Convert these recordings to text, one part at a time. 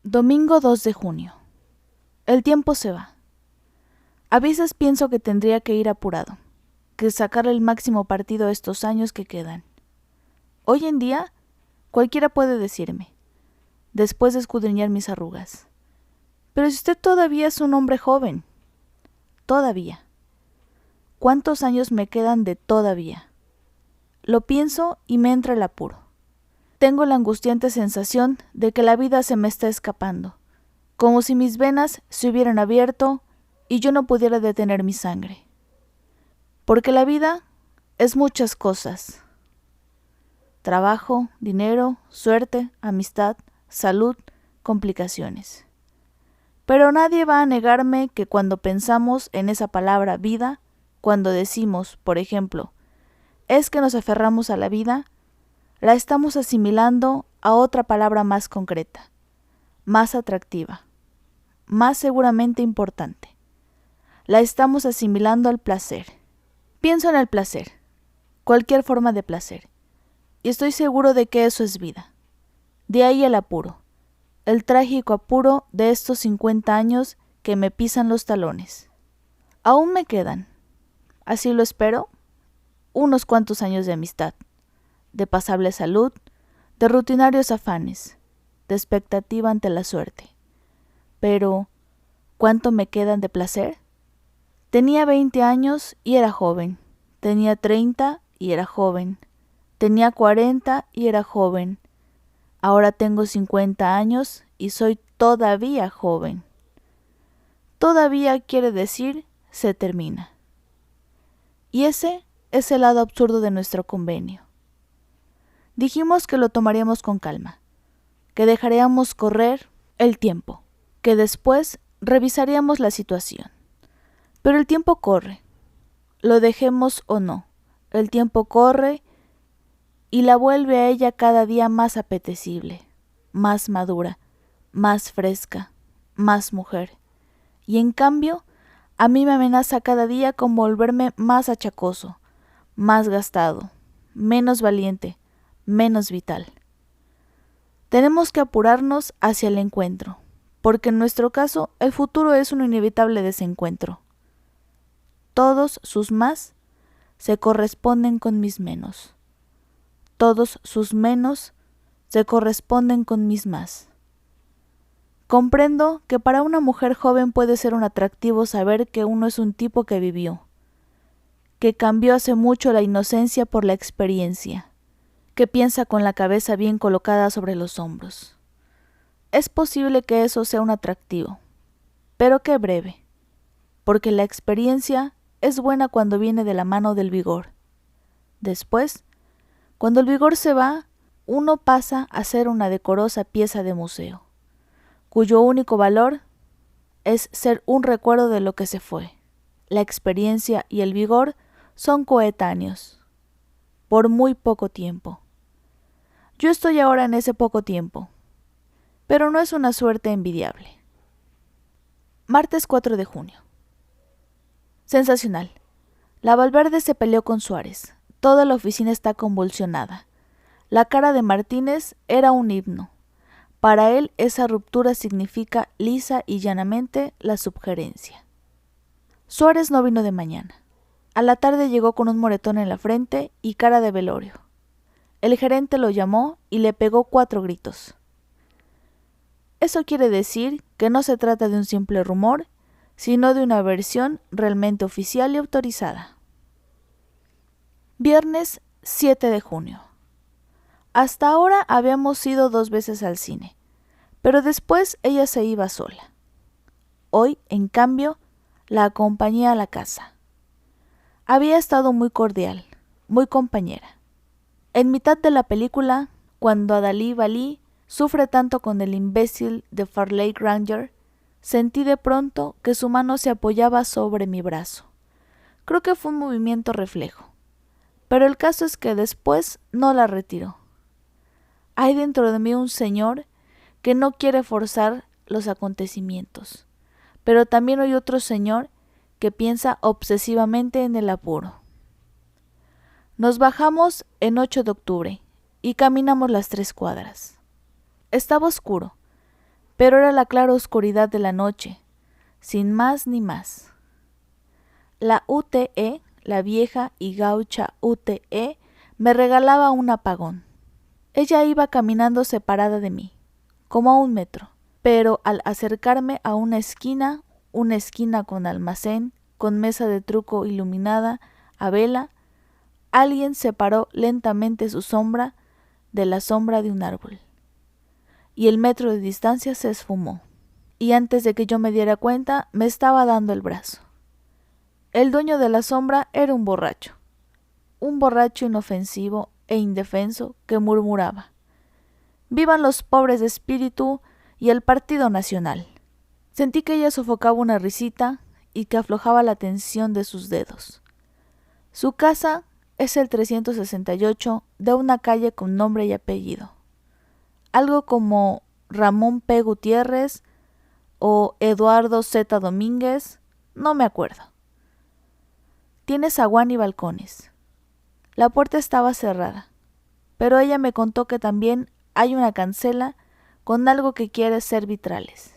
Domingo 2 de junio. El tiempo se va. A veces pienso que tendría que ir apurado, que sacarle el máximo partido a estos años que quedan. Hoy en día, cualquiera puede decirme, después de escudriñar mis arrugas, pero si usted todavía es un hombre joven, todavía. ¿Cuántos años me quedan de todavía? Lo pienso y me entra el apuro. Tengo la angustiante sensación de que la vida se me está escapando, como si mis venas se hubieran abierto y yo no pudiera detener mi sangre. Porque la vida es muchas cosas. Trabajo, dinero, suerte, amistad, salud, complicaciones. Pero nadie va a negarme que cuando pensamos en esa palabra vida, cuando decimos, por ejemplo, es que nos aferramos a la vida, la estamos asimilando a otra palabra más concreta, más atractiva, más seguramente importante. La estamos asimilando al placer. Pienso en el placer, cualquier forma de placer, y estoy seguro de que eso es vida. De ahí el apuro, el trágico apuro de estos 50 años que me pisan los talones. Aún me quedan, así lo espero, unos cuantos años de amistad, de pasable salud, de rutinarios afanes, de expectativa ante la suerte. Pero, ¿cuánto me quedan de placer? Tenía 20 años y era joven, tenía 30 y era joven, tenía 40 y era joven, ahora tengo 50 años y soy todavía joven. Todavía quiere decir se termina. Y ese es el lado absurdo de nuestro convenio. Dijimos que lo tomaríamos con calma, que dejaríamos correr el tiempo, que después revisaríamos la situación. Pero el tiempo corre, lo dejemos o no, el tiempo corre y la vuelve a ella cada día más apetecible, más madura, más fresca, más mujer. Y en cambio, a mí me amenaza cada día con volverme más achacoso, más gastado, menos valiente, menos vital. Tenemos que apurarnos hacia el encuentro, porque en nuestro caso el futuro es un inevitable desencuentro. Todos sus más se corresponden con mis menos. Todos sus menos se corresponden con mis más. Comprendo que para una mujer joven puede ser un atractivo saber que uno es un tipo que vivió, que cambió hace mucho la inocencia por la experiencia, que piensa con la cabeza bien colocada sobre los hombros. Es posible que eso sea un atractivo, pero qué breve, porque la experiencia es buena cuando viene de la mano del vigor. Después, cuando el vigor se va, uno pasa a ser una decorosa pieza de museo, cuyo único valor es ser un recuerdo de lo que se fue. La experiencia y el vigor son coetáneos, por muy poco tiempo. Yo estoy ahora en ese poco tiempo, pero no es una suerte envidiable. Martes 4 de junio. Sensacional. La Valverde se peleó con Suárez. Toda la oficina está convulsionada. La cara de Martínez era un himno. Para él esa ruptura significa lisa y llanamente la subgerencia. Suárez no vino de mañana. A la tarde llegó con un moretón en la frente y cara de velorio. El gerente lo llamó y le pegó 4 gritos. Eso quiere decir que no se trata de un simple rumor, sino de una versión realmente oficial y autorizada. Viernes 7 de junio. Hasta ahora habíamos ido 2 veces al cine, pero después ella se iba sola. Hoy, en cambio, la acompañé a la casa. Había estado muy cordial, muy compañera. En mitad de la película, cuando Adalí Valí sufre tanto con el imbécil de Farley Granger, sentí de pronto que su mano se apoyaba sobre mi brazo. Creo que fue un movimiento reflejo, pero el caso es que después no la retiró. Hay dentro de mí un señor que no quiere forzar los acontecimientos, pero también hay otro señor que piensa obsesivamente en el apuro. Nos bajamos en 8 de octubre y caminamos las 3 cuadras. Estaba oscuro, pero era la clara oscuridad de la noche, sin más ni más. La UTE, la vieja y gaucha UTE, me regalaba un apagón. Ella iba caminando separada de mí, como a 1 metro, pero al acercarme a una esquina con almacén, con mesa de truco iluminada a vela, alguien separó lentamente su sombra de la sombra de un árbol, y el metro de distancia se esfumó, y antes de que yo me diera cuenta, me estaba dando el brazo. El dueño de la sombra era un borracho inofensivo e indefenso que murmuraba: «¡Vivan los pobres de espíritu y el Partido Nacional!». Sentí que ella sofocaba una risita y que aflojaba la tensión de sus dedos. Su casa es el 368 de una calle con nombre y apellido. Algo como Ramón P. Gutiérrez o Eduardo Z. Domínguez, no me acuerdo. Tiene zaguán y balcones. La puerta estaba cerrada, pero ella me contó que también hay una cancela con algo que quiere ser vitrales.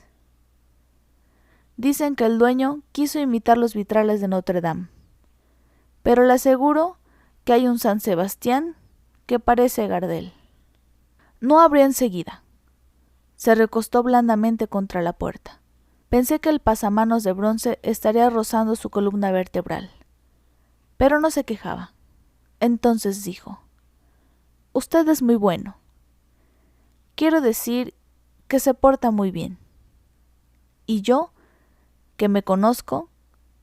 Dicen que el dueño quiso imitar los vitrales de Notre Dame, pero le aseguro que hay un San Sebastián que parece Gardel. No abrió enseguida. Se recostó blandamente contra la puerta. Pensé que el pasamanos de bronce estaría rozando su columna vertebral, pero no se quejaba. Entonces dijo: «Usted es muy bueno. Quiero decir que se porta muy bien. Y yo, que me conozco,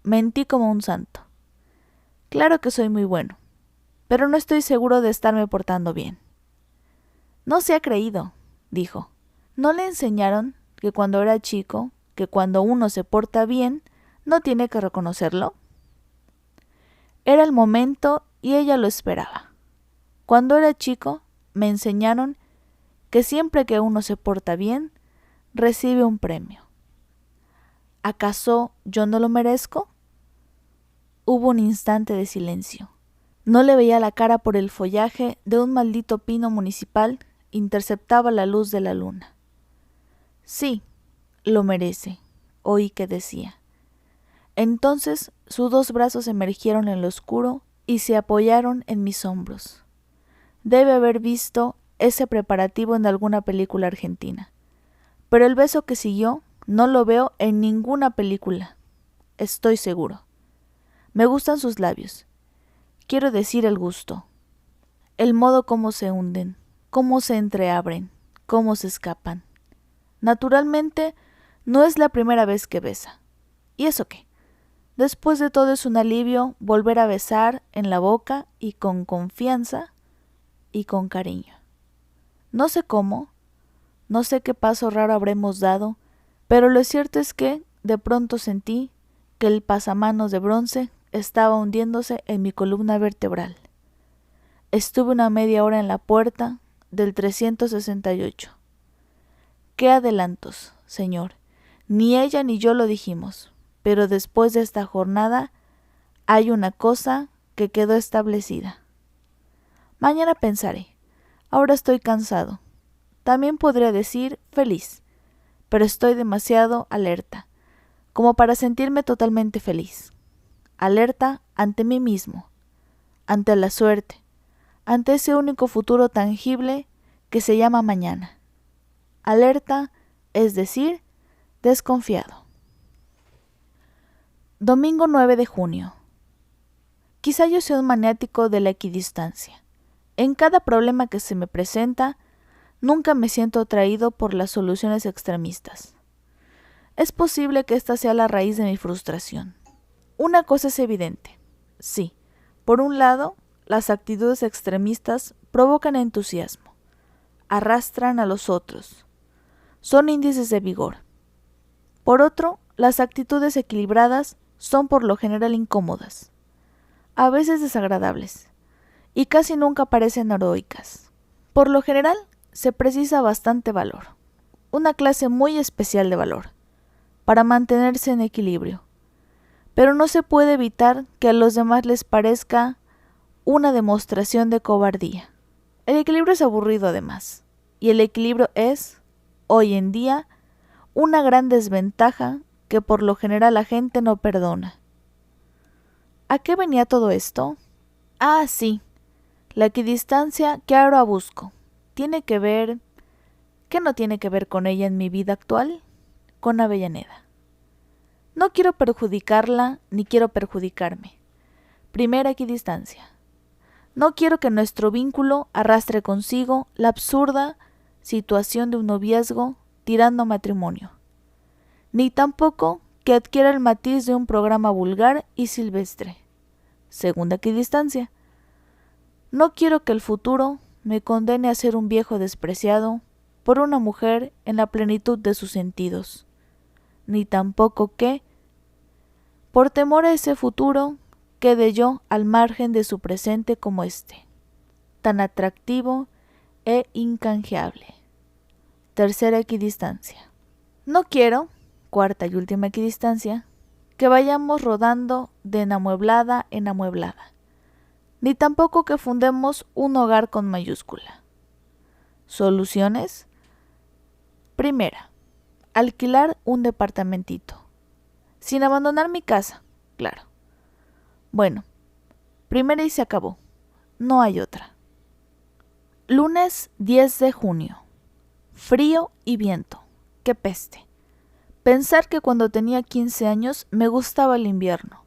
mentí como un santo. Claro que soy muy bueno, pero no estoy seguro de estarme portando bien». «No se ha creído», dijo. «¿No le enseñaron que cuando era chico, que cuando uno se porta bien, no tiene que reconocerlo?» Era el momento y ella lo esperaba. Cuando era chico, me enseñaron que siempre que uno se porta bien, recibe un premio. ¿Acaso yo no lo merezco? Hubo un instante de silencio. No le veía la cara por el follaje de un maldito pino municipal interceptaba la luz de la luna. «Sí, lo merece», oí que decía. Entonces sus 2 brazos emergieron en lo oscuro y se apoyaron en mis hombros. Debe haber visto ese preparativo en alguna película argentina, pero el beso que siguió no lo veo en ninguna película, estoy seguro. Me gustan sus labios, quiero decir el gusto, el modo como se hunden, cómo se entreabren, cómo se escapan. Naturalmente, no es la primera vez que besa. ¿Y eso qué? Después de todo es un alivio volver a besar en la boca y con confianza y con cariño. No sé cómo, no sé qué paso raro habremos dado, pero lo cierto es que de pronto sentí que el pasamanos de bronce estaba hundiéndose en mi columna vertebral. Estuve una media hora en la puerta del 368. «Qué adelantos, señor. Ni ella ni yo lo dijimos, pero después de esta jornada hay una cosa que quedó establecida. Mañana pensaré. Ahora estoy cansado. También podría decir feliz, pero estoy demasiado alerta, como para sentirme totalmente feliz. Alerta ante mí mismo, ante la suerte, ante ese único futuro tangible que se llama mañana. Alerta, es decir, desconfiado». Domingo 9 de junio. Quizá yo sea un maniático de la equidistancia. En cada problema que se me presenta, nunca me siento atraído por las soluciones extremistas. Es posible que esta sea la raíz de mi frustración. Una cosa es evidente. Sí, por un lado, las actitudes extremistas provocan entusiasmo, arrastran a los otros, son índices de vigor. Por otro, las actitudes equilibradas son por lo general incómodas, a veces desagradables, y casi nunca parecen heroicas. Por lo general, se precisa bastante valor, una clase muy especial de valor, para mantenerse en equilibrio. Pero no se puede evitar que a los demás les parezca una demostración de cobardía. El equilibrio es aburrido además, y el equilibrio es, hoy en día, una gran desventaja que por lo general la gente no perdona. ¿A qué venía todo esto? Ah, sí, la equidistancia que ahora busco. ¿Tiene que ver? ¿Qué no tiene que ver con ella en mi vida actual? Con Avellaneda. No quiero perjudicarla ni quiero perjudicarme. Primera equidistancia. No quiero que nuestro vínculo arrastre consigo la absurda situación de un noviazgo tirando a matrimonio, ni tampoco que adquiera el matiz de un programa vulgar y silvestre. Segunda equidistancia. No quiero que el futuro me condene a ser un viejo despreciado por una mujer en la plenitud de sus sentidos, ni tampoco que, por temor a ese futuro, quede yo al margen de su presente como este, tan atractivo e incanjeable. Tercera equidistancia. No quiero, cuarta y última equidistancia, que vayamos rodando de enamueblada en amueblada, ni tampoco que fundemos un hogar con mayúscula. Soluciones. Primera, alquilar un departamentito, sin abandonar mi casa, claro. Bueno, primera y se acabó, no hay otra. Lunes 10 de junio. Frío y viento, qué peste. Pensar que cuando tenía 15 años me gustaba el invierno.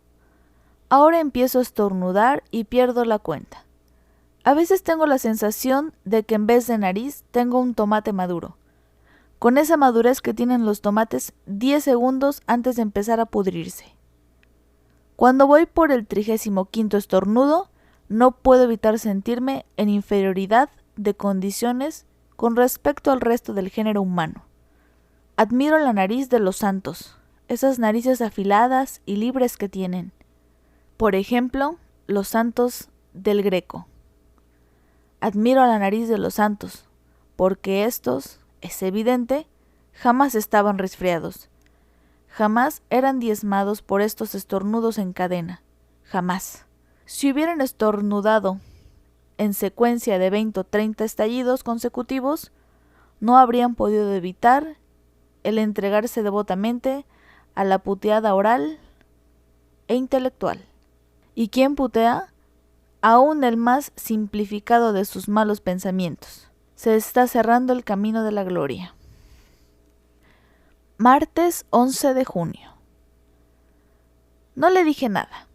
Ahora empiezo a estornudar y pierdo la cuenta. A veces tengo la sensación de que en vez de nariz tengo un tomate maduro, con esa madurez que tienen los tomates 10 segundos antes de empezar a pudrirse. Cuando voy por el 35º estornudo, no puedo evitar sentirme en inferioridad de condiciones con respecto al resto del género humano. Admiro la nariz de los santos, esas narices afiladas y libres que tienen. Por ejemplo, los santos del Greco. Admiro la nariz de los santos, porque estos, es evidente, jamás estaban resfriados. Jamás eran diezmados por estos estornudos en cadena. Jamás. Si hubieran estornudado en secuencia de 20 o 30 estallidos consecutivos, no habrían podido evitar el entregarse devotamente a la puteada oral e intelectual. ¿Y quién putea? Aún el más simplificado de sus malos pensamientos. Se está cerrando el camino de la gloria. Martes 11 de junio. No le dije nada,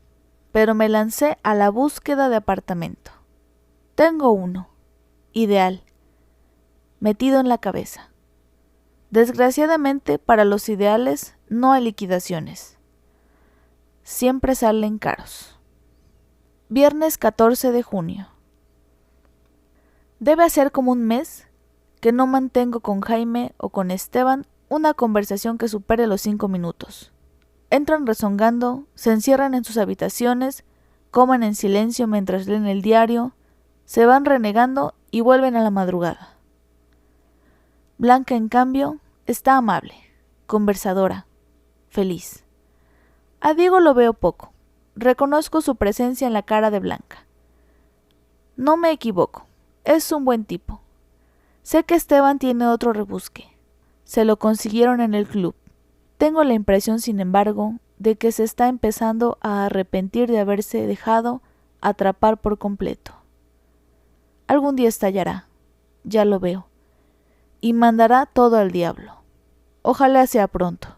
pero me lancé a la búsqueda de apartamento. Tengo uno, ideal, metido en la cabeza. Desgraciadamente, para los ideales no hay liquidaciones. Siempre salen caros. Viernes 14 de junio. Debe hacer como un mes que no mantengo con Jaime o con Esteban una conversación que supere los 5 minutos. Entran rezongando, se encierran en sus habitaciones, comen en silencio mientras leen el diario, se van renegando y vuelven a la madrugada. Blanca, en cambio, está amable, conversadora, feliz. A Diego lo veo poco. Reconozco su presencia en la cara de Blanca. No me equivoco, es un buen tipo. Sé que Esteban tiene otro rebusque. Se lo consiguieron en el club. Tengo la impresión, sin embargo, de que se está empezando a arrepentir de haberse dejado atrapar por completo. Algún día estallará, ya lo veo, y mandará todo al diablo. Ojalá sea pronto.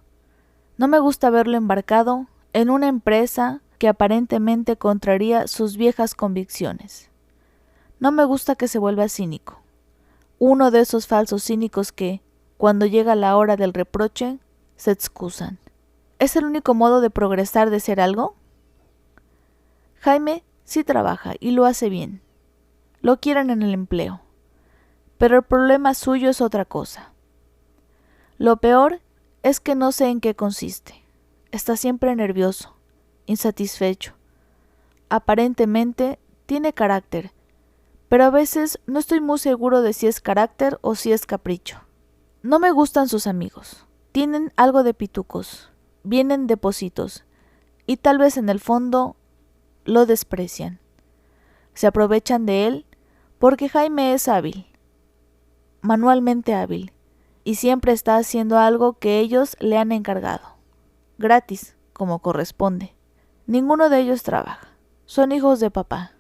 No me gusta verlo embarcado en una empresa que aparentemente contraría sus viejas convicciones. No me gusta que se vuelva cínico. Uno de esos falsos cínicos que, cuando llega la hora del reproche, se excusan. ¿Es el único modo de progresar de ser algo? Jaime sí trabaja y lo hace bien. Lo quieren en el empleo. Pero el problema suyo es otra cosa. Lo peor es que no sé en qué consiste. Está siempre nervioso, insatisfecho. Aparentemente tiene carácter, pero a veces no estoy muy seguro de si es carácter o si es capricho. No me gustan sus amigos. Tienen algo de pitucos, vienen de pocitos, y tal vez en el fondo lo desprecian. Se aprovechan de él porque Jaime es hábil, manualmente hábil, y siempre está haciendo algo que ellos le han encargado, gratis, como corresponde. Ninguno de ellos trabaja, son hijos de papá.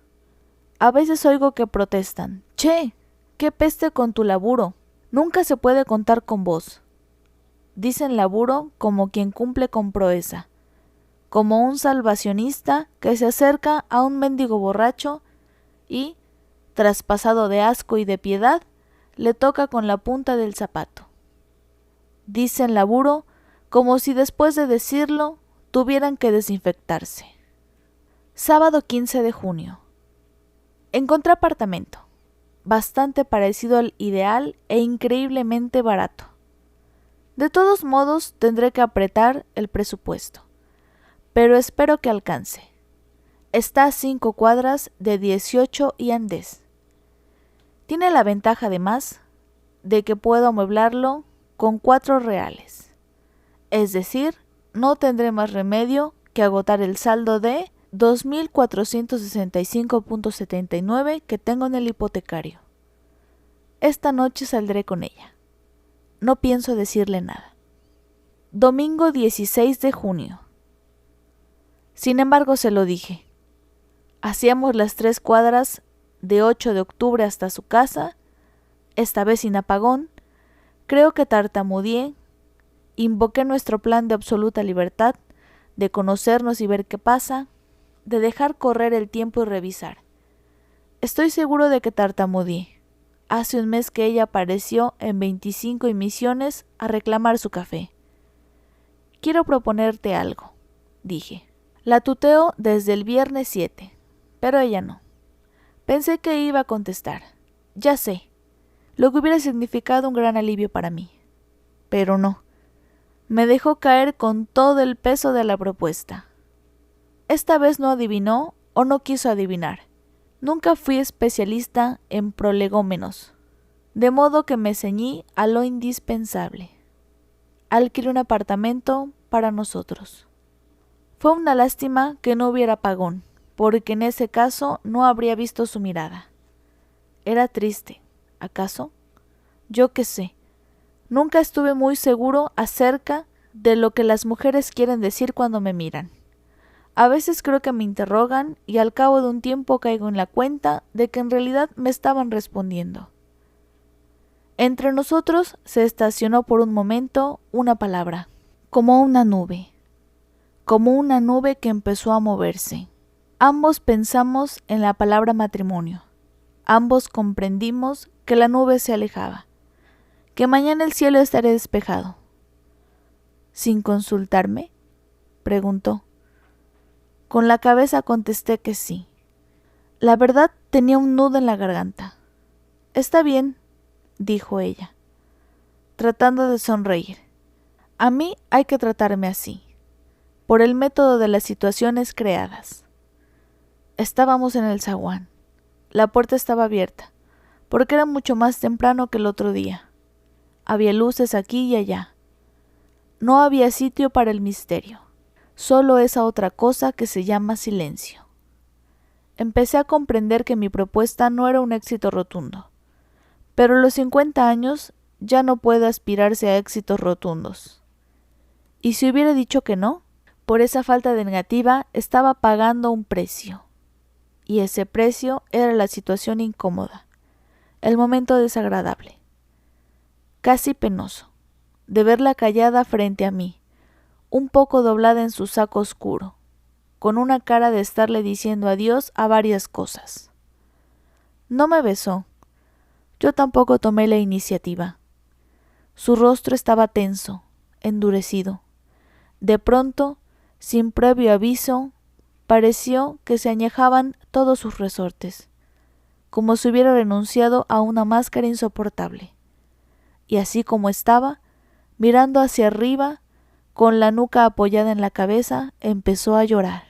A veces oigo que protestan: «Che, qué peste con tu laburo, nunca se puede contar con vos». Dicen laburo como quien cumple con proeza, como un salvacionista que se acerca a un mendigo borracho y, traspasado de asco y de piedad, le toca con la punta del zapato. Dicen laburo como si después de decirlo tuvieran que desinfectarse. Sábado 15 de junio. Encontré apartamento, bastante parecido al ideal e increíblemente barato. De todos modos tendré que apretar el presupuesto, pero espero que alcance. Está a 5 cuadras de 18 y Andés. Tiene la ventaja además de que puedo amueblarlo con 4 reales. Es decir, no tendré más remedio que agotar el saldo de 2.465.79 que tengo en el hipotecario. Esta noche saldré con ella. No pienso decirle nada. Domingo 16 de junio. Sin embargo, se lo dije. Hacíamos las 3 cuadras de 8 de octubre hasta su casa, esta vez sin apagón. Creo que tartamudeé, invoqué nuestro plan de absoluta libertad, de conocernos y ver qué pasa, de dejar correr el tiempo y revisar. Estoy seguro de que tartamudeé. Hace un mes que ella apareció en 25 emisiones a reclamar su café. «Quiero proponerte algo», dije. La tuteo desde el viernes 7, pero ella no. Pensé que iba a contestar. Ya sé, lo que hubiera significado un gran alivio para mí. Pero no. Me dejó caer con todo el peso de la propuesta. Esta vez no adivinó o no quiso adivinar. Nunca fui especialista en prolegómenos, de modo que me ceñí a lo indispensable. Alquilé un apartamento para nosotros. Fue una lástima que no hubiera apagón, porque en ese caso no habría visto su mirada. Era triste, ¿acaso? Yo qué sé. Nunca estuve muy seguro acerca de lo que las mujeres quieren decir cuando me miran. A veces creo que me interrogan y al cabo de un tiempo caigo en la cuenta de que en realidad me estaban respondiendo. Entre nosotros se estacionó por un momento una palabra, como una nube que empezó a moverse. Ambos pensamos en la palabra matrimonio. Ambos comprendimos que la nube se alejaba, que mañana el cielo estaría despejado. ¿Sin consultarme?, preguntó. Con la cabeza contesté que sí. La verdad tenía un nudo en la garganta. «Está bien», dijo ella, tratando de sonreír. «A mí hay que tratarme así, por el método de las situaciones creadas». Estábamos en el zaguán. La puerta estaba abierta, porque era mucho más temprano que el otro día. Había luces aquí y allá. No había sitio para el misterio. Solo esa otra cosa que se llama silencio. Empecé a comprender que mi propuesta no era un éxito rotundo, pero a los 50 años ya no puede aspirarse a éxitos rotundos. ¿Y si hubiera dicho que no? Por esa falta de negativa estaba pagando un precio, y ese precio era la situación incómoda, el momento desagradable, casi penoso, de verla callada frente a mí, un poco doblada en su saco oscuro, con una cara de estarle diciendo adiós a varias cosas. No me besó. Yo tampoco tomé la iniciativa. Su rostro estaba tenso, endurecido. De pronto, sin previo aviso, pareció que se añejaban todos sus resortes, como si hubiera renunciado a una máscara insoportable. Y así como estaba, mirando hacia arriba, con la nuca apoyada en la cabeza, empezó a llorar.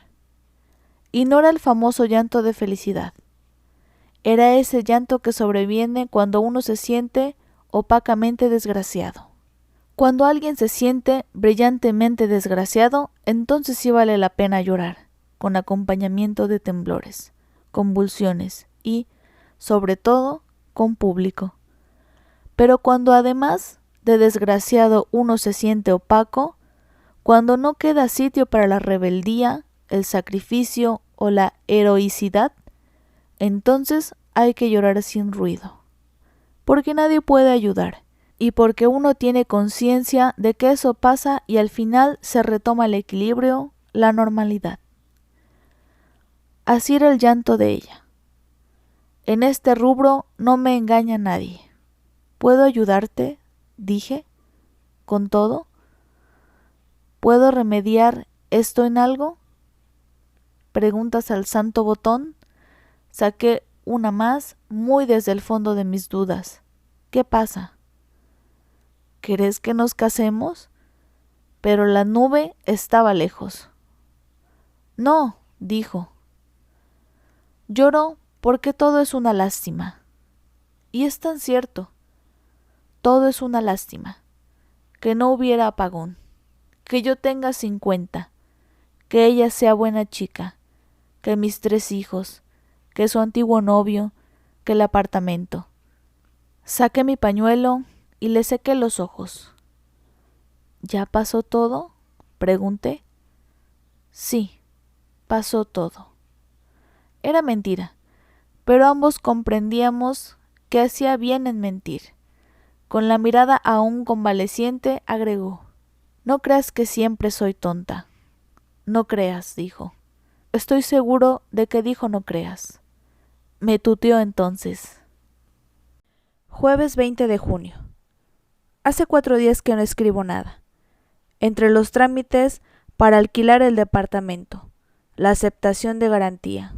Y no era el famoso llanto de felicidad. Era ese llanto que sobreviene cuando uno se siente opacamente desgraciado. Cuando alguien se siente brillantemente desgraciado, entonces sí vale la pena llorar, con acompañamiento de temblores, convulsiones y, sobre todo, con público. Pero cuando además de desgraciado uno se siente opaco, cuando no queda sitio para la rebeldía, el sacrificio o la heroicidad, entonces hay que llorar sin ruido, porque nadie puede ayudar, y porque uno tiene conciencia de que eso pasa y al final se retoma el equilibrio, la normalidad. Así era el llanto de ella. En este rubro no me engaña nadie. ¿Puedo ayudarte?, dije. ¿Con todo? ¿Puedo remediar esto en algo? ¿Preguntas al santo botón? Saqué una más, muy desde el fondo de mis dudas. ¿Qué pasa? ¿Querés que nos casemos? Pero la nube estaba lejos. No, dijo. Lloro porque todo es una lástima. Y es tan cierto. Todo es una lástima. Que no hubiera apagón. Que yo tenga 50. Que ella sea buena chica. Que mis 3 hijos. Que su antiguo novio. Que el apartamento. Saqué mi pañuelo y le sequé los ojos. ¿Ya pasó todo?, pregunté. Sí, pasó todo. Era mentira, pero ambos comprendíamos que hacía bien en mentir. Con la mirada aún convaleciente agregó: No creas que siempre soy tonta. No creas, dijo. Estoy seguro de que dijo no creas. Me tuteó entonces. Jueves 20 de junio. Hace 4 días que no escribo nada. Entre los trámites para alquilar el departamento, la aceptación de garantía,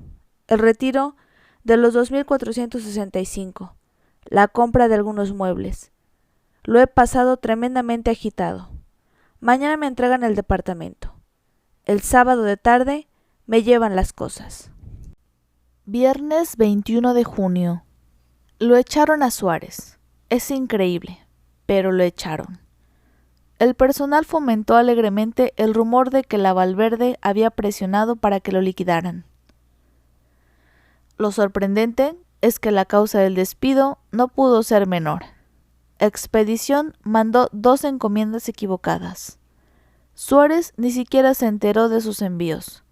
el retiro de los 2.465, la compra de algunos muebles. Lo he pasado tremendamente agitado. Mañana me entregan el departamento. El sábado de tarde me llevan las cosas. Viernes 21 de junio. Lo echaron a Suárez. Es increíble, pero lo echaron. El personal fomentó alegremente el rumor de que la Valverde había presionado para que lo liquidaran. Lo sorprendente es que la causa del despido no pudo ser menor. Expedición mandó 2 encomiendas equivocadas. Suárez ni siquiera se enteró de sus envíos,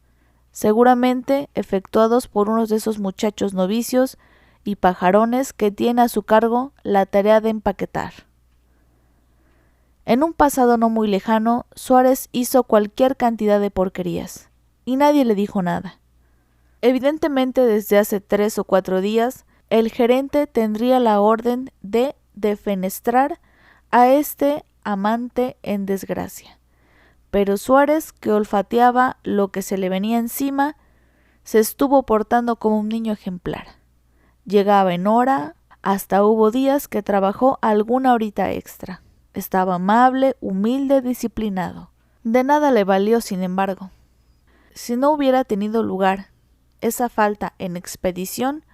seguramente efectuados por unos de esos muchachos novicios y pajarones que tiene a su cargo la tarea de empaquetar. En un pasado no muy lejano, Suárez hizo cualquier cantidad de porquerías, y nadie le dijo nada. Evidentemente, desde hace 3 o 4 días, el gerente tendría la orden de defenestrar a este amante en desgracia. Pero Suárez, que olfateaba lo que se le venía encima, se estuvo portando como un niño ejemplar. Llegaba en hora, hasta hubo días que trabajó alguna horita extra. Estaba amable, humilde, disciplinado. De nada le valió, sin embargo. Si no hubiera tenido lugar esa falta en expedición,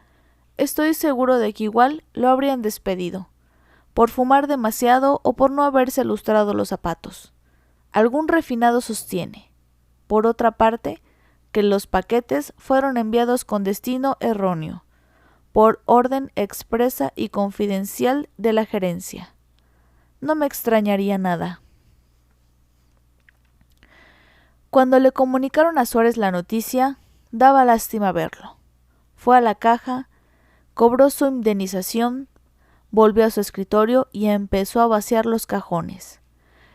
estoy seguro de que igual lo habrían despedido, por fumar demasiado o por no haberse lustrado los zapatos. Algún refinado sostiene, por otra parte, que los paquetes fueron enviados con destino erróneo, por orden expresa y confidencial de la gerencia. No me extrañaría nada. Cuando le comunicaron a Suárez la noticia, daba lástima verlo. Fue a la caja, cobró su indemnización, volvió a su escritorio y empezó a vaciar los cajones,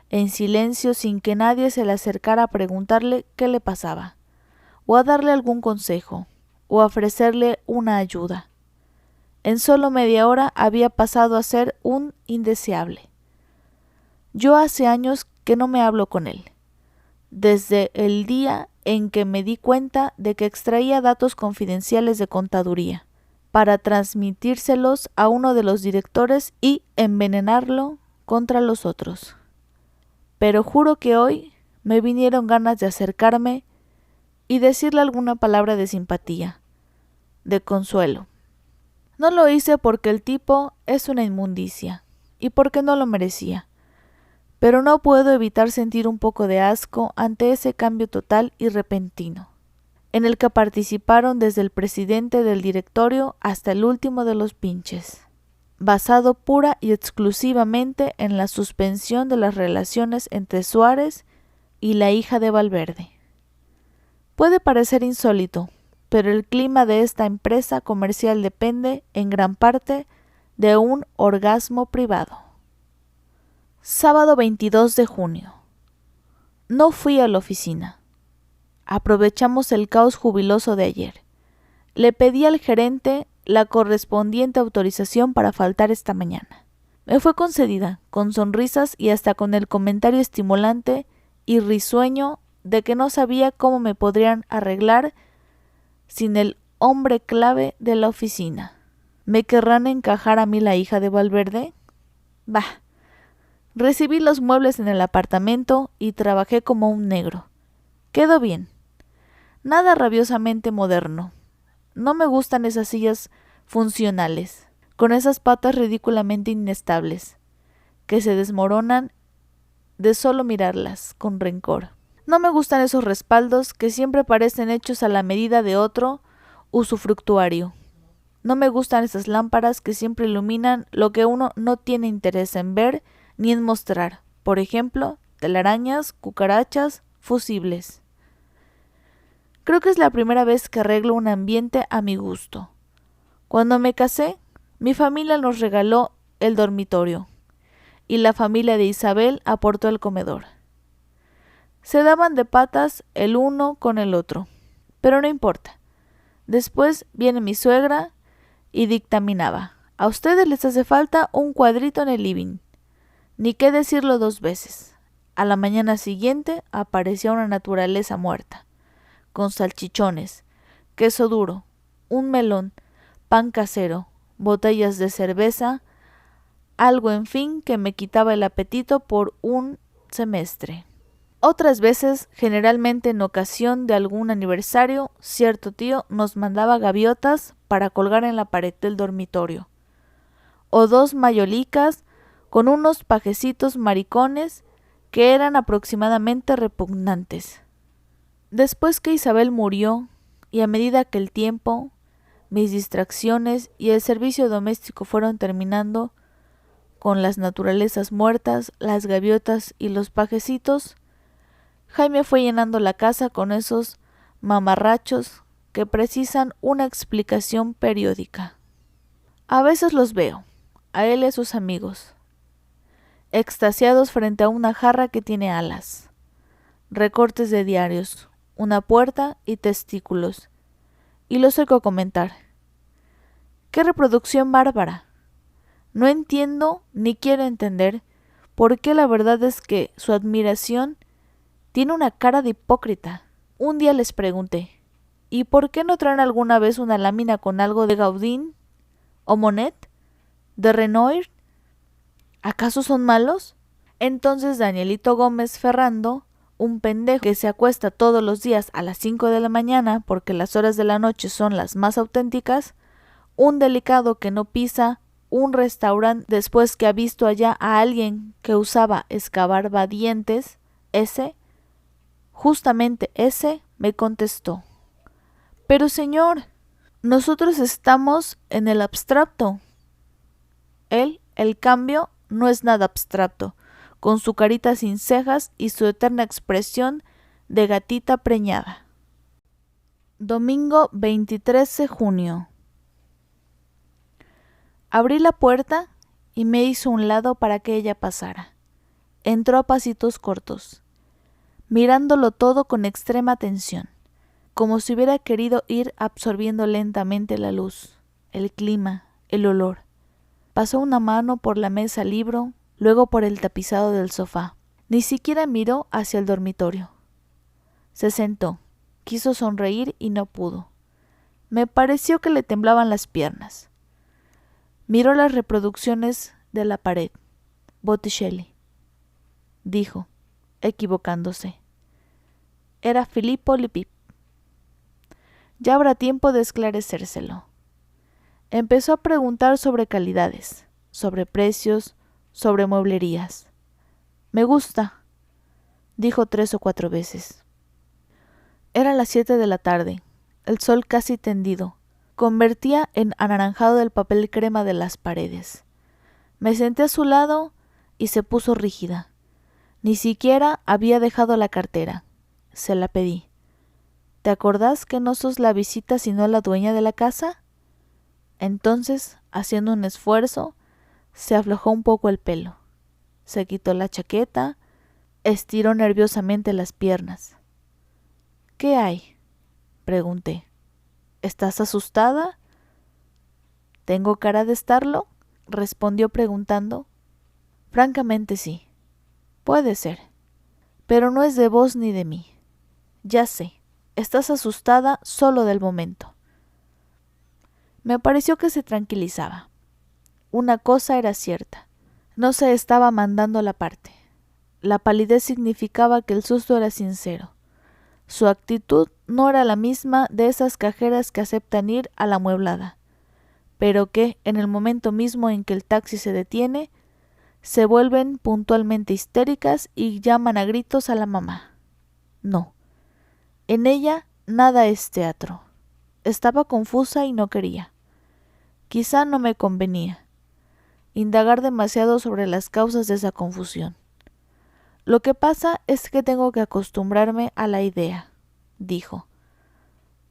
en silencio, sin que nadie se le acercara a preguntarle qué le pasaba, o a darle algún consejo, o a ofrecerle una ayuda. En solo media hora había pasado a ser un indeseable. Yo hace años que no me hablo con él, desde el día en que me di cuenta de que extraía datos confidenciales de contaduría, para transmitírselos a uno de los directores y envenenarlo contra los otros. Pero juro que hoy me vinieron ganas de acercarme y decirle alguna palabra de simpatía, de consuelo. No lo hice porque el tipo es una inmundicia y porque no lo merecía, pero no puedo evitar sentir un poco de asco ante ese cambio total y repentino, en el que participaron desde el presidente del directorio hasta el último de los pinches. basado pura y exclusivamente en la suspensión de las relaciones entre Suárez y la hija de Valverde. Puede parecer insólito, pero el clima de esta empresa comercial depende, en gran parte, de un orgasmo privado. Sábado 22 de junio. No fui a la oficina. Aprovechamos el caos jubiloso de ayer. Le pedí al gerente la correspondiente autorización para faltar esta mañana. Me fue concedida, con sonrisas y hasta con el comentario estimulante y risueño de que no sabía cómo me podrían arreglar sin el hombre clave de la oficina. ¿Me querrán encajar a mí la hija de Valverde? Bah. Recibí los muebles en el apartamento y trabajé como un negro. Quedó bien. Nada rabiosamente moderno. No me gustan esas sillas funcionales, con esas patas ridículamente inestables, que se desmoronan de solo mirarlas con rencor. No me gustan esos respaldos que siempre parecen hechos a la medida de otro usufructuario. No me gustan esas lámparas que siempre iluminan lo que uno no tiene interés en ver ni en mostrar, por ejemplo, telarañas, cucarachas, fusibles. Creo que es la primera vez que arreglo un ambiente a mi gusto. Cuando me casé, mi familia nos regaló el dormitorio y la familia de Isabel aportó el comedor. Se daban de patas el uno con el otro, pero no importa. Después viene mi suegra y dictaminaba: a ustedes les hace falta un cuadrito en el living. Ni qué decirlo dos veces. A la mañana siguiente aparecía una naturaleza muerta, con salchichones, queso duro, un melón, pan casero, botellas de cerveza, algo en fin que me quitaba el apetito por un semestre. Otras veces, generalmente en ocasión de algún aniversario, cierto tío nos mandaba gaviotas para colgar en la pared del dormitorio, o dos mayolicas con unos pajecitos maricones que eran aproximadamente repugnantes. Después que Isabel murió, y a medida que el tiempo, mis distracciones y el servicio doméstico fueron terminando, con las naturalezas muertas, las gaviotas y los pajecitos, Jaime fue llenando la casa con esos mamarrachos que precisan una explicación periódica. A veces los veo, a él y a sus amigos, extasiados frente a una jarra que tiene alas, recortes de diarios, una puerta y testículos, y los oigo comentar: ¡qué reproducción bárbara! No entiendo ni quiero entender por qué. La verdad es que su admiración tiene una cara de hipócrita. Un día les pregunté: ¿y por qué no traen alguna vez una lámina con algo de Gaudí o Monet, de Renoir? ¿Acaso son malos? Entonces Danielito Gómez Ferrando, un pendejo que se acuesta todos los días a las 5 de la mañana porque las horas de la noche son las más auténticas, un delicado que no pisa un restaurante después que ha visto allá a alguien que usaba escarbadientes, justamente ese, me contestó: pero señor, nosotros estamos en el abstracto. Él, el cambio, no es nada abstracto, con su carita sin cejas y su eterna expresión de gatita preñada. Domingo 23 de junio. Abrí la puerta y me hizo a un lado para que ella pasara. Entró a pasitos cortos, mirándolo todo con extrema atención, como si hubiera querido ir absorbiendo lentamente la luz, el clima, el olor. Pasó una mano por la mesa libro, luego por el tapizado del sofá. Ni siquiera miró hacia el dormitorio. Se sentó, quiso sonreír y no pudo. Me pareció que le temblaban las piernas. Miró las reproducciones de la pared. Botticelli, dijo, equivocándose. Era Filippo Lippi. Ya habrá tiempo de esclarecérselo. Empezó a preguntar sobre calidades, sobre precios, sobre mueblerías. Me gusta, dijo 3 o 4 veces. Eran las 7 de la tarde, el sol casi tendido, convertía en anaranjado el papel crema de las paredes. Me senté a su lado y se puso rígida. Ni siquiera había dejado la cartera. Se la pedí. ¿Te acordás que no sos la visita sino la dueña de la casa? Entonces, haciendo un esfuerzo, se aflojó un poco el pelo. Se quitó la chaqueta, estiró nerviosamente las piernas. ¿Qué hay?, pregunté. ¿Estás asustada? ¿Tengo cara de estarlo?, respondió preguntando. Francamente sí. Puede ser. Pero no es de vos ni de mí. Ya sé, estás asustada solo del momento. Me pareció que se tranquilizaba. Una cosa era cierta. No se estaba mandando la parte. La palidez significaba que el susto era sincero. Su actitud no era la misma de esas cajeras que aceptan ir a la amueblada, pero que, en el momento mismo en que el taxi se detiene, se vuelven puntualmente histéricas y llaman a gritos a la mamá. No. En ella nada es teatro. Estaba confusa y no quería. Quizá no me convenía indagar demasiado sobre las causas de esa confusión. Lo que pasa es que tengo que acostumbrarme a la idea, dijo,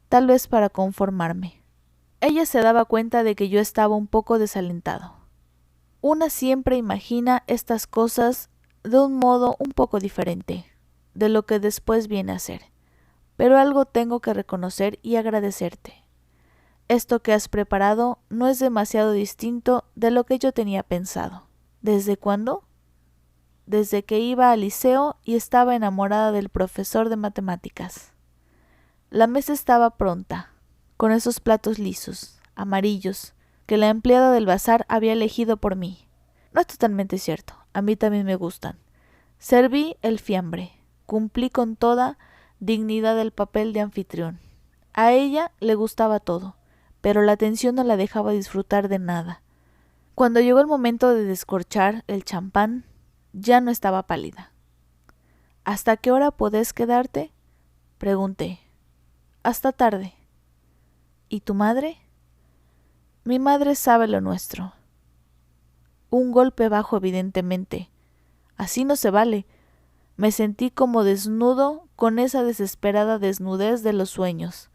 tal vez para conformarme. Ella se daba cuenta de que yo estaba un poco desalentado. Una siempre imagina estas cosas de un modo un poco diferente de lo que después viene a ser, pero algo tengo que reconocer y agradecerte. Esto que has preparado no es demasiado distinto de lo que yo tenía pensado. ¿Desde cuándo? Desde que iba al liceo y estaba enamorada del profesor de matemáticas. La mesa estaba pronta, con esos platos lisos, amarillos, que la empleada del bazar había elegido por mí. No es totalmente cierto, a mí también me gustan. Serví el fiambre, cumplí con toda dignidad el papel de anfitrión. A ella le gustaba todo, pero la atención no la dejaba disfrutar de nada. Cuando llegó el momento de descorchar el champán, ya no estaba pálida. ¿Hasta qué hora podés quedarte?, pregunté. Hasta tarde. ¿Y tu madre? Mi madre sabe lo nuestro. Un golpe bajo, evidentemente. Así no se vale. Me sentí como desnudo, con esa desesperada desnudez de los sueños,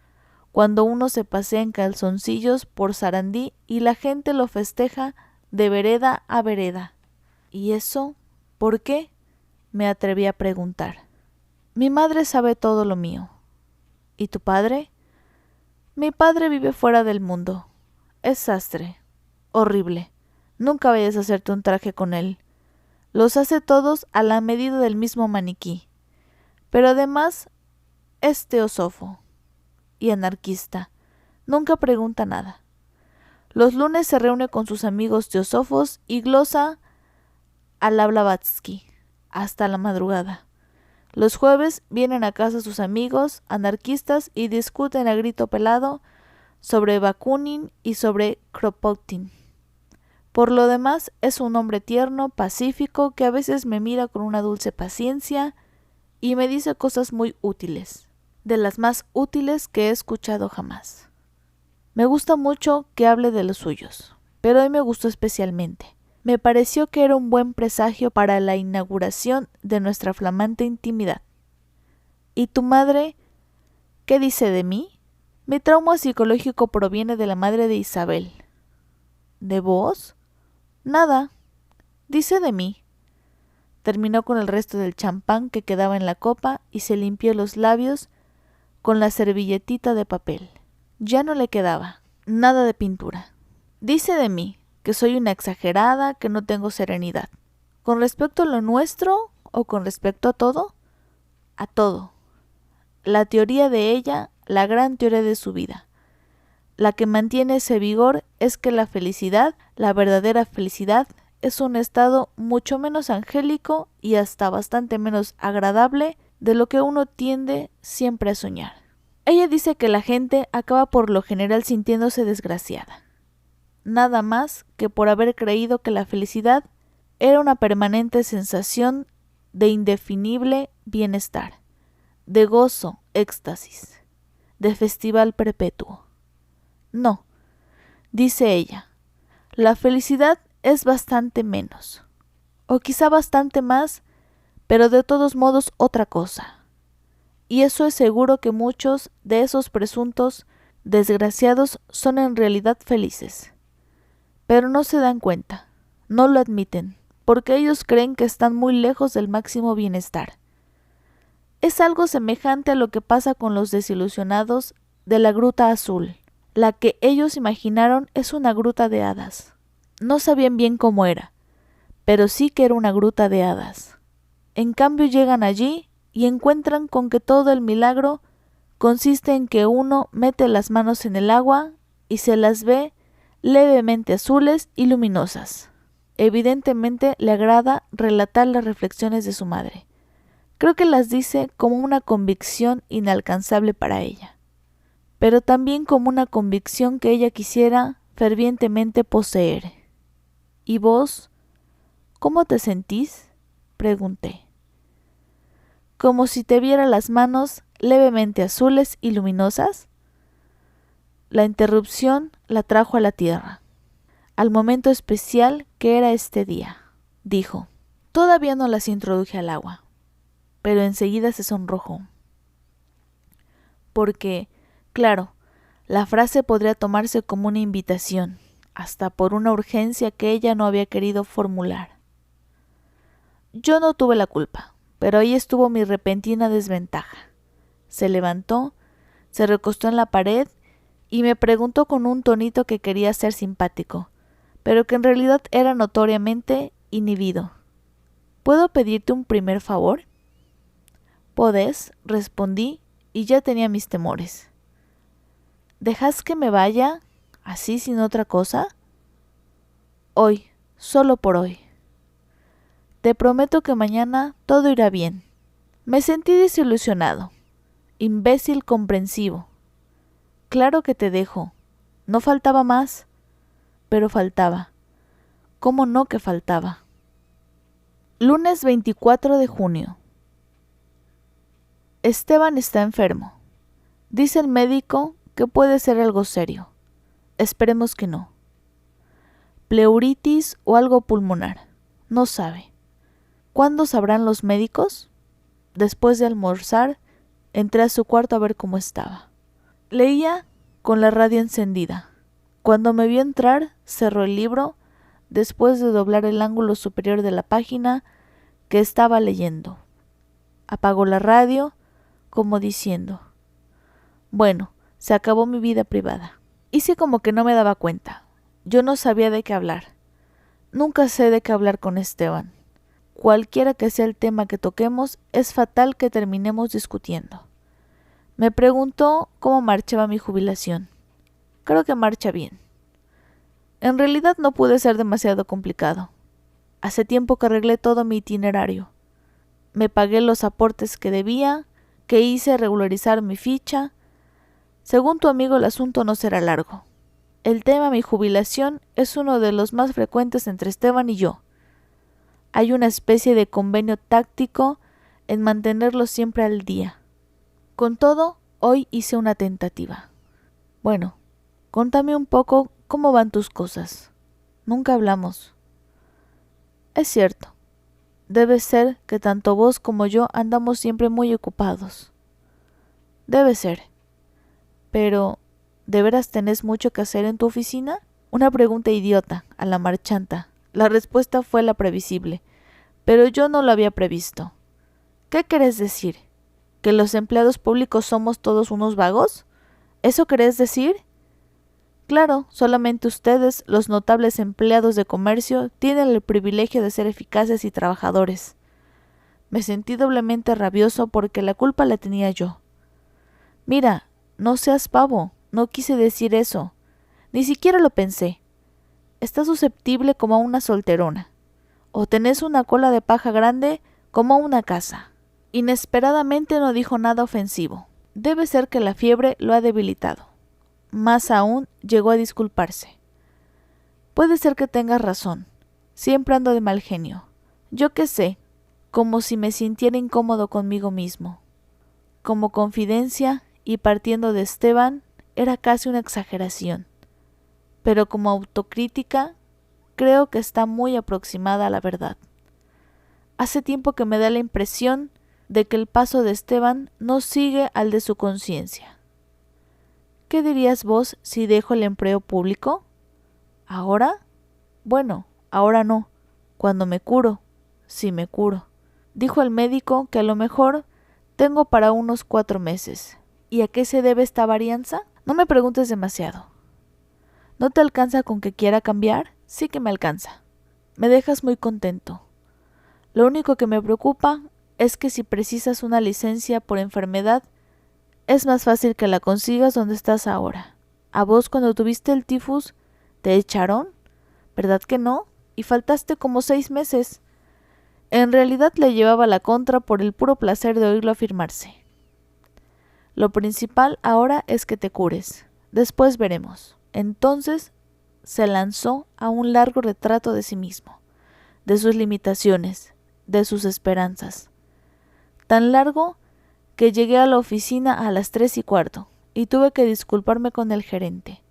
cuando uno se pasea en calzoncillos por Sarandí y la gente lo festeja de vereda a vereda. ¿Y eso? ¿Por qué?, me atreví a preguntar. Mi madre sabe todo lo mío. ¿Y tu padre? Mi padre vive fuera del mundo. Es sastre. Horrible. Nunca vayas a hacerte un traje con él. Los hace todos a la medida del mismo maniquí. Pero además es teósofo y anarquista. Nunca pregunta nada. Los lunes se reúne con sus amigos teósofos y glosa a la Blavatsky hasta la madrugada. Los jueves vienen a casa sus amigos anarquistas y discuten a grito pelado sobre Bakunin y sobre Kropotkin. Por lo demás, es un hombre tierno, pacífico, que a veces me mira con una dulce paciencia y me dice cosas muy útiles, de las más útiles que he escuchado jamás. Me gusta mucho que hable de los suyos, pero hoy me gustó especialmente. Me pareció que era un buen presagio para la inauguración de nuestra flamante intimidad. ¿Y tu madre qué dice de mí? Mi trauma psicológico proviene de la madre de Isabel. ¿De vos? Nada. Dice de mí. Terminó con el resto del champán que quedaba en la copa y se limpió los labios con la servilletita de papel. Ya no le quedaba nada de pintura. Dice de mí que soy una exagerada, que no tengo serenidad. ¿Con respecto a lo nuestro o con respecto a todo? A todo. La teoría de ella, la gran teoría de su vida. La que mantiene ese vigor es que la felicidad, la verdadera felicidad, es un estado mucho menos angélico y hasta bastante menos agradable de lo que uno tiende siempre a soñar. Ella dice que la gente acaba por lo general sintiéndose desgraciada, nada más que por haber creído que la felicidad era una permanente sensación de indefinible bienestar, de gozo, éxtasis, de festival perpetuo. No, Dice ella, la felicidad es bastante menos, o quizá bastante más, pero de todos modos otra cosa. Y eso es seguro que muchos de esos presuntos desgraciados son en realidad felices. Pero no se dan cuenta, no lo admiten, porque ellos creen que están muy lejos del máximo bienestar. Es algo semejante a lo que pasa con los desilusionados de la Gruta Azul. La que ellos imaginaron es una gruta de hadas. No sabían bien cómo era, pero sí que era una gruta de hadas. En cambio llegan allí y encuentran con que todo el milagro consiste en que uno mete las manos en el agua y se las ve levemente azules y luminosas. Evidentemente le agrada relatar las reflexiones de su madre. Creo que las dice como una convicción inalcanzable para ella, pero también como una convicción que ella quisiera fervientemente poseer. ¿Y vos, cómo te sentís?, pregunté. ¿Como si te viera las manos levemente azules y luminosas? La interrupción la trajo a la tierra, al momento especial que era este día. Dijo, todavía no las introduje al agua, pero enseguida se sonrojó. Porque, claro, la frase podría tomarse como una invitación, hasta por una urgencia que ella no había querido formular. Yo no tuve la culpa, pero ahí estuvo mi repentina desventaja. Se levantó, se recostó en la pared y me preguntó con un tonito que quería ser simpático, pero que en realidad era notoriamente inhibido. ¿Puedo pedirte un primer favor? Podés, respondí, y ya tenía mis temores. ¿Dejás que me vaya, así sin otra cosa? Hoy, solo por hoy. Te prometo que mañana todo irá bien. Me sentí desilusionado, imbécil comprensivo. Claro que te dejo. No faltaba más, pero faltaba. ¿Cómo no que faltaba? Lunes 24 de junio. Esteban está enfermo. Dice el médico que puede ser algo serio. Esperemos que no. Pleuritis o algo pulmonar. No sabe. ¿Cuándo sabrán los médicos? Después de almorzar, entré a su cuarto a ver cómo estaba. Leía con la radio encendida. Cuando me vio entrar, cerró el libro, después de doblar el ángulo superior de la página que estaba leyendo. Apagó la radio, como diciendo, bueno, se acabó mi vida privada. Hice como que no me daba cuenta. Yo no sabía de qué hablar. Nunca sé de qué hablar con Esteban. Cualquiera que sea el tema que toquemos, es fatal que terminemos discutiendo. Me preguntó cómo marchaba mi jubilación. Creo que marcha bien. En realidad no pude ser demasiado complicado. Hace tiempo que arreglé todo mi itinerario. Me pagué los aportes que debía, que hice regularizar mi ficha. Según tu amigo, el asunto no será largo. El tema mi jubilación es uno de los más frecuentes entre Esteban y yo. Hay una especie de convenio táctico en mantenerlo siempre al día. Con todo, hoy hice una tentativa. Bueno, contame un poco cómo van tus cosas. Nunca hablamos. Es cierto. Debe ser que tanto vos como yo andamos siempre muy ocupados. Debe ser. Pero, ¿de veras tenés mucho que hacer en tu oficina? Una pregunta idiota, a la marchanta. La respuesta fue la previsible, pero yo no lo había previsto. ¿Qué querés decir? ¿Que los empleados públicos somos todos unos vagos? ¿Eso querés decir? Claro, solamente ustedes, los notables empleados de comercio, tienen el privilegio de ser eficaces y trabajadores. Me sentí doblemente rabioso porque la culpa la tenía yo. Mira, no seas pavo, no quise decir eso. Ni siquiera lo pensé. Estás susceptible como una solterona. O tenés una cola de paja grande como una casa. Inesperadamente no dijo nada ofensivo. Debe ser que la fiebre lo ha debilitado. Más aún, llegó a disculparse. Puede ser que tengas razón. Siempre ando de mal genio. Yo qué sé, como si me sintiera incómodo conmigo mismo. Como confidencia, y partiendo de Esteban, era casi una exageración. pero como autocrítica creo que está muy aproximada a la verdad. Hace tiempo que me da la impresión de que el paso de Esteban no sigue al de su conciencia. ¿Qué dirías vos si dejo el empleo público? ¿Ahora? Bueno, ahora no. Cuando me curo, si me curo. Dijo el médico que a lo mejor tengo para unos 4 meses. ¿Y a qué se debe esta varianza? No me preguntes demasiado. ¿No te alcanza con que quiera cambiar? Sí que me alcanza. Me dejas muy contento. Lo único que me preocupa es que si precisas una licencia por enfermedad, es más fácil que la consigas donde estás ahora. ¿A vos cuando tuviste el tifus te echaron? ¿Verdad que no? Y faltaste como 6 meses. En realidad le llevaba la contra por el puro placer de oírlo afirmarse. Lo principal ahora es que te cures. Después veremos. Entonces se lanzó a un largo retrato de sí mismo, de sus limitaciones, de sus esperanzas. Tan largo que llegué a la oficina a las 3:15 y tuve que disculparme con el gerente.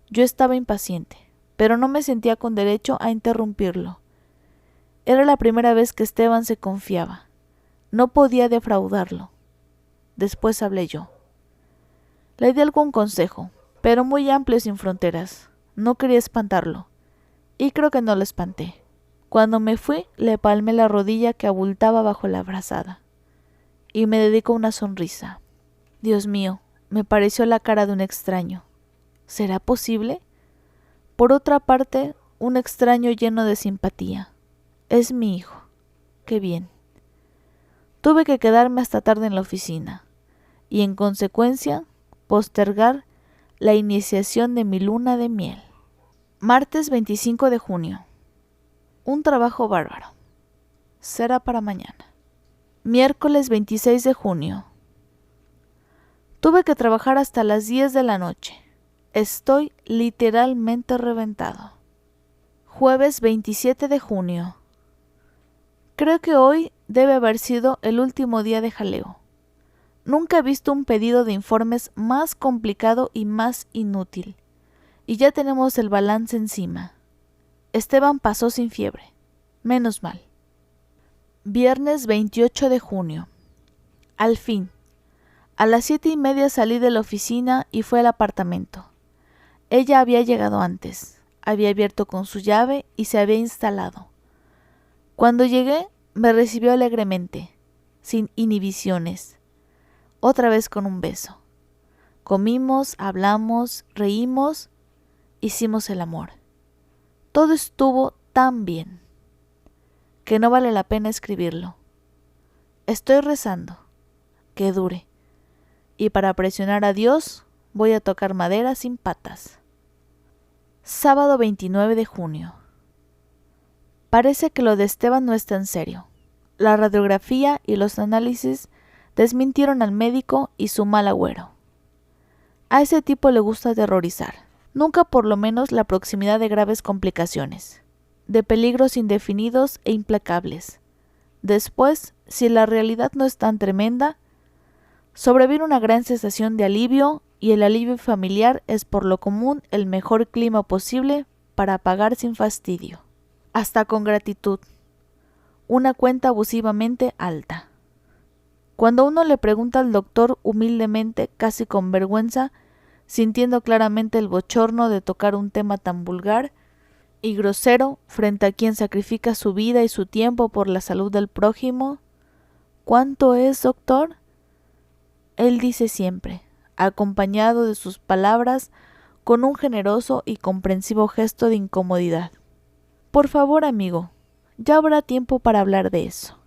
Yo estaba impaciente, pero no me sentía con derecho a interrumpirlo. Era la primera vez que Esteban se confiaba. No podía defraudarlo. Después hablé yo. Le di algún consejo, pero muy amplio y sin fronteras. No quería espantarlo, y creo que no lo espanté. Cuando me fui, le palmé la rodilla que abultaba bajo la brazada, y me dedicó una sonrisa. Dios mío, me pareció la cara de un extraño. ¿Será posible? Por otra parte, un extraño lleno de simpatía. Es mi hijo. Qué bien. Tuve que quedarme hasta tarde en la oficina, y en consecuencia, postergar la iniciación de mi luna de miel. Martes 25 de junio. Un trabajo bárbaro. Será para mañana. Miércoles 26 de junio. Tuve que trabajar hasta las 10 de la noche. Estoy literalmente reventado. Jueves 27 de junio. Creo que hoy debe haber sido el último día de jaleo. Nunca he visto un pedido de informes más complicado y más inútil. Y ya tenemos el balance encima. Esteban pasó sin fiebre. Menos mal. Viernes 28 de junio. Al fin. A las 7:30 salí de la oficina y fui al apartamento. Ella había llegado antes. Había abierto con su llave y se había instalado. Cuando llegué, me recibió alegremente, sin inhibiciones. Otra vez con un beso. Comimos, hablamos, reímos, hicimos el amor. Todo estuvo tan bien que no vale la pena escribirlo. Estoy rezando que dure, y para presionar a Dios voy a tocar madera sin patas. Sábado 29 de junio. Parece que lo de Esteban no está en serio. La radiografía y los análisis desmintieron al médico y su mal agüero. A ese tipo le gusta aterrorizar. Nunca por lo menos la proximidad de graves complicaciones, de peligros indefinidos e implacables. Después, si la realidad no es tan tremenda, sobreviene una gran sensación de alivio, y el alivio familiar es por lo común el mejor clima posible para pagar sin fastidio, hasta con gratitud, una cuenta abusivamente alta. Cuando uno le pregunta al doctor humildemente, casi con vergüenza, sintiendo claramente el bochorno de tocar un tema tan vulgar y grosero frente a quien sacrifica su vida y su tiempo por la salud del prójimo, ¿cuánto es, doctor? Él dice siempre, acompañado de sus palabras, con un generoso y comprensivo gesto de incomodidad: por favor, amigo, ya habrá tiempo para hablar de eso.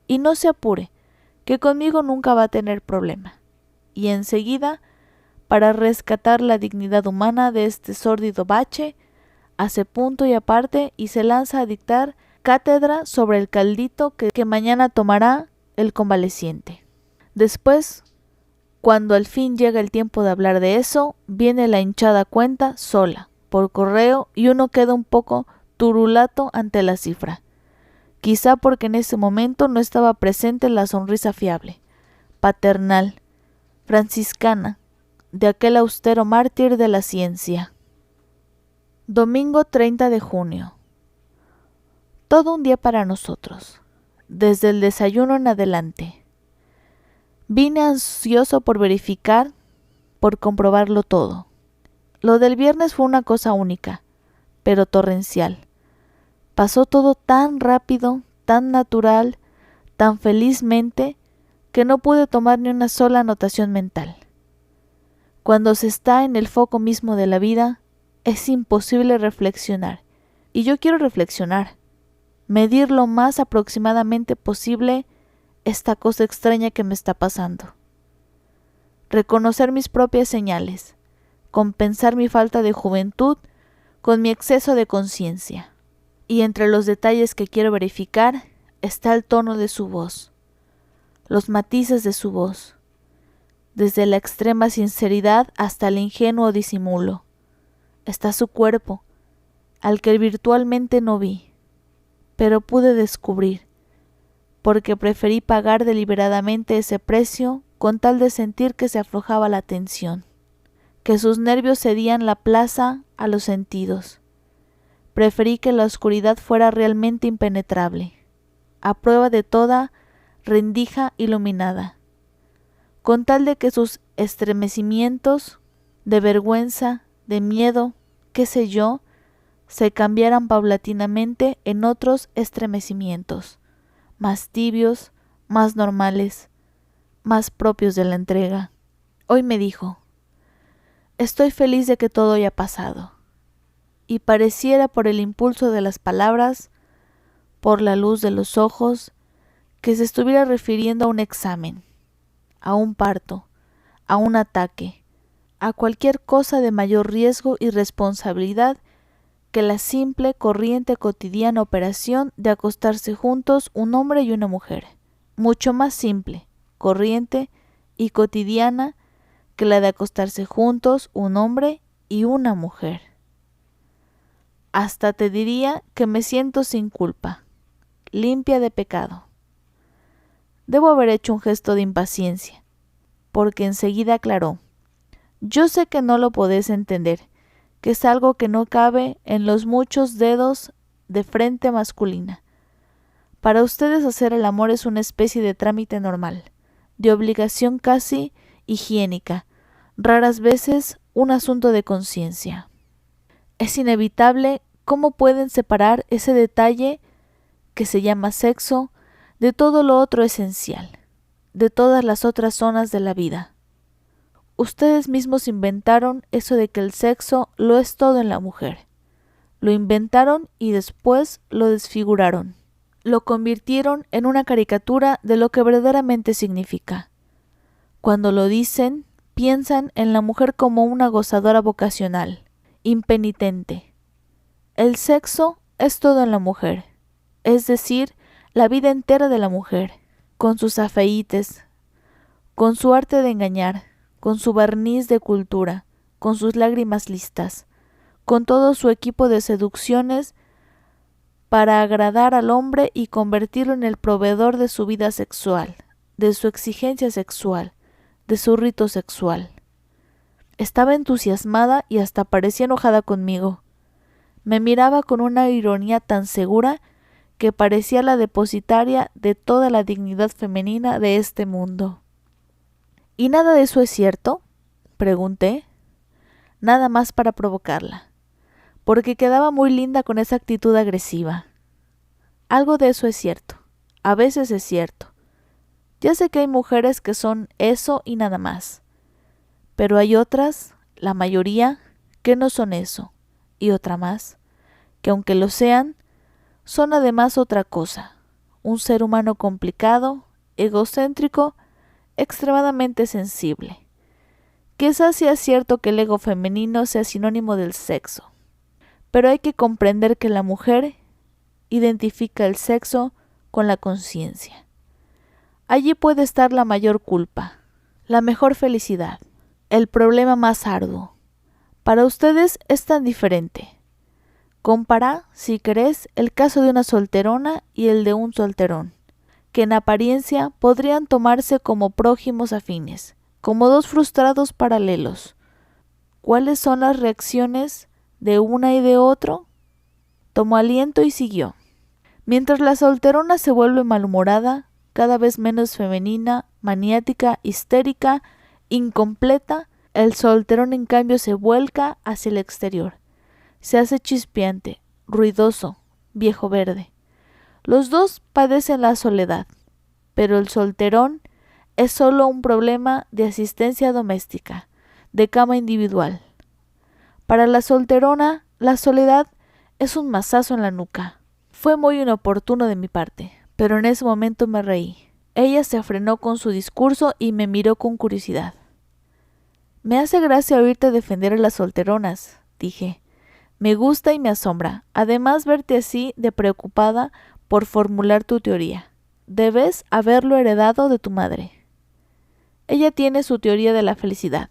Y no se apure, que conmigo nunca va a tener problema. Y enseguida, para rescatar la dignidad humana de este sórdido bache, hace punto y aparte y se lanza a dictar cátedra sobre el caldito que mañana tomará el convaleciente. Después, cuando al fin llega el tiempo de hablar de eso, viene la hinchada cuenta sola, por correo, y uno queda un poco turulato ante la cifra. Quizá porque en ese momento no estaba presente la sonrisa fiable, paternal, franciscana, de aquel austero mártir de la ciencia. Domingo 30 de junio. Todo un día para nosotros, desde el desayuno en adelante. Vine ansioso por verificar, por comprobarlo todo. Lo del viernes fue una cosa única, pero torrencial. Pasó todo tan rápido, tan natural, tan felizmente, que no pude tomar ni una sola anotación mental. Cuando se está en el foco mismo de la vida, es imposible reflexionar, y yo quiero reflexionar, medir lo más aproximadamente posible esta cosa extraña que me está pasando. Reconocer mis propias señales, compensar mi falta de juventud con mi exceso de conciencia. Y entre los detalles que quiero verificar está el tono de su voz, los matices de su voz, desde la extrema sinceridad hasta el ingenuo disimulo. Está su cuerpo, al que virtualmente no vi, pero pude descubrir, porque preferí pagar deliberadamente ese precio con tal de sentir que se aflojaba la tensión, que sus nervios cedían la plaza a los sentidos. Preferí que la oscuridad fuera realmente impenetrable, a prueba de toda rendija iluminada, con tal de que sus estremecimientos de vergüenza, de miedo, qué sé yo, se cambiaran paulatinamente en otros estremecimientos, más tibios, más normales, más propios de la entrega. Hoy me dijo: estoy feliz de que todo haya pasado. Y pareciera por el impulso de las palabras, por la luz de los ojos, que se estuviera refiriendo a un examen, a un parto, a un ataque, a cualquier cosa de mayor riesgo y responsabilidad que la simple, corriente, cotidiana operación de acostarse juntos un hombre y una mujer, mucho más simple, corriente y cotidiana que la de acostarse juntos un hombre y una mujer. Hasta te diría que me siento sin culpa, limpia de pecado. Debo haber hecho un gesto de impaciencia, porque enseguida aclaró: yo sé que no lo podés entender, que es algo que no cabe en los muchos dedos de frente masculina. Para ustedes hacer el amor es una especie de trámite normal, de obligación casi higiénica, raras veces un asunto de conciencia. Es inevitable cómo pueden separar ese detalle que se llama sexo de todo lo otro esencial, de todas las otras zonas de la vida. Ustedes mismos inventaron eso de que el sexo lo es todo en la mujer. Lo inventaron y después lo desfiguraron. Lo convirtieron en una caricatura de lo que verdaderamente significa. Cuando lo dicen, piensan en la mujer como una gozadora vocacional, impenitente. El sexo es todo en la mujer, es decir, la vida entera de la mujer, con sus afeites, con su arte de engañar, con su barniz de cultura, con sus lágrimas listas, con todo su equipo de seducciones para agradar al hombre y convertirlo en el proveedor de su vida sexual, de su exigencia sexual, de su rito sexual. Estaba entusiasmada y hasta parecía enojada conmigo. Me miraba con una ironía tan segura que parecía la depositaria de toda la dignidad femenina de este mundo. ¿Y nada de eso es cierto?, pregunté, nada más para provocarla, porque quedaba muy linda con esa actitud agresiva. Algo de eso es cierto, a veces es cierto. Ya sé que hay mujeres que son eso y nada más, pero hay otras, la mayoría, que no son eso, y otra más, que aunque lo sean, son además otra cosa, un ser humano complicado, egocéntrico, extremadamente sensible. Quizás sea cierto que el ego femenino sea sinónimo del sexo, pero hay que comprender que la mujer identifica el sexo con la conciencia. Allí puede estar la mayor culpa, la mejor felicidad, el problema más arduo. Para ustedes es tan diferente. Compara, si querés, el caso de una solterona y el de un solterón, que en apariencia podrían tomarse como prójimos afines, como dos frustrados paralelos. ¿Cuáles son las reacciones de una y de otro. Tomó aliento y siguió. Mientras la solterona se vuelve malhumorada, cada vez menos femenina, maniática, histérica, incompleta, el solterón en cambio se vuelca hacia el exterior. Se hace chispeante, ruidoso, viejo verde. Los dos padecen la soledad, pero el solterón es solo un problema de asistencia doméstica, de cama individual. Para la solterona, la soledad es un mazazo en la nuca. Fue muy inoportuno de mi parte, pero en ese momento me reí. Ella se frenó con su discurso y me miró con curiosidad. Me hace gracia oírte defender a las solteronas, dije. Me gusta y me asombra, además verte así de preocupada por formular tu teoría. Debes haberlo heredado de tu madre. Ella tiene su teoría de la felicidad.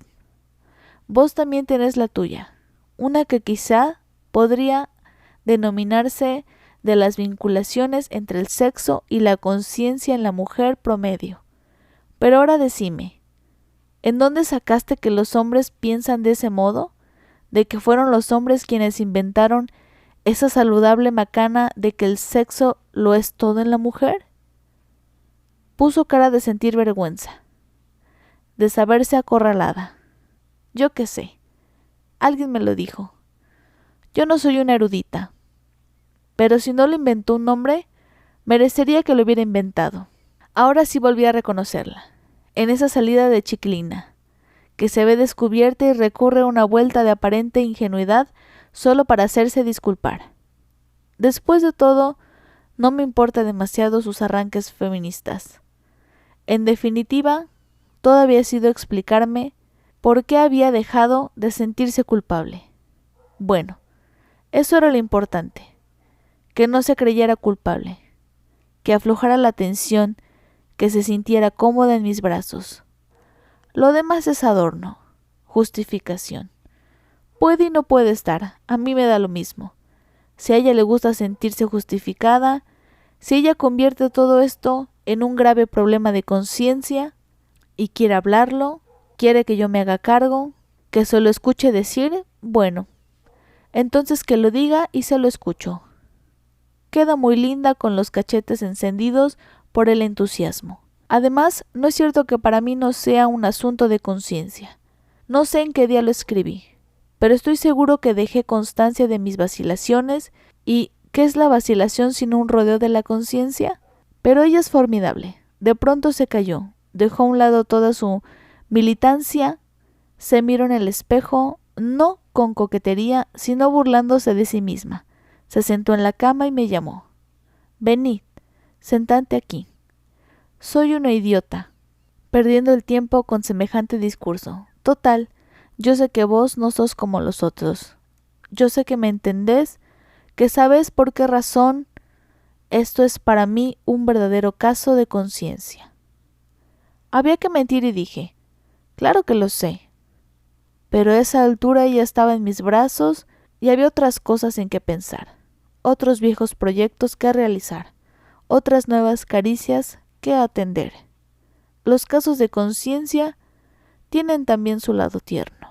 Vos también tenés la tuya, una que quizá podría denominarse de las vinculaciones entre el sexo y la conciencia en la mujer promedio. Pero ahora decime, ¿en dónde sacaste que los hombres piensan de ese modo? ¿De que fueron los hombres quienes inventaron esa saludable macana de que el sexo lo es todo en la mujer? Puso cara de sentir vergüenza, de saberse acorralada. Yo qué sé, alguien me lo dijo. Yo no soy una erudita, pero si no lo inventó un hombre, merecería que lo hubiera inventado. Ahora sí volví a reconocerla, en esa salida de Chiclina, que se ve descubierta y recurre a una vuelta de aparente ingenuidad solo para hacerse disculpar. Después de todo, no me importa demasiado sus arranques feministas. En definitiva, todo había sido explicarme por qué había dejado de sentirse culpable. Bueno, eso era lo importante, que no se creyera culpable, que aflojara la tensión, que se sintiera cómoda en mis brazos. Lo demás es adorno, justificación. Puede y no puede estar, a mí me da lo mismo. Si a ella le gusta sentirse justificada, si ella convierte todo esto en un grave problema de conciencia y quiere hablarlo, quiere que yo me haga cargo, que se lo escuche decir, bueno, entonces que lo diga y se lo escucho. Queda muy linda con los cachetes encendidos por el entusiasmo. Además, no es cierto que para mí no sea un asunto de conciencia. No sé en qué día lo escribí, pero estoy seguro que dejé constancia de mis vacilaciones y ¿qué es la vacilación sino un rodeo de la conciencia? Pero ella es formidable. De pronto se calló, dejó a un lado toda su militancia, se miró en el espejo, no con coquetería, sino burlándose de sí misma. Se sentó en la cama y me llamó. Venid, sentate aquí. Soy una idiota, perdiendo el tiempo con semejante discurso. Total, yo sé que vos no sos como los otros. Yo sé que me entendés, que sabés por qué razón esto es para mí un verdadero caso de conciencia. Había que mentir y dije, claro que lo sé. Pero a esa altura ella estaba en mis brazos y había otras cosas en que pensar, otros viejos proyectos que realizar, otras nuevas caricias que atender. Los casos de conciencia tienen también su lado tierno.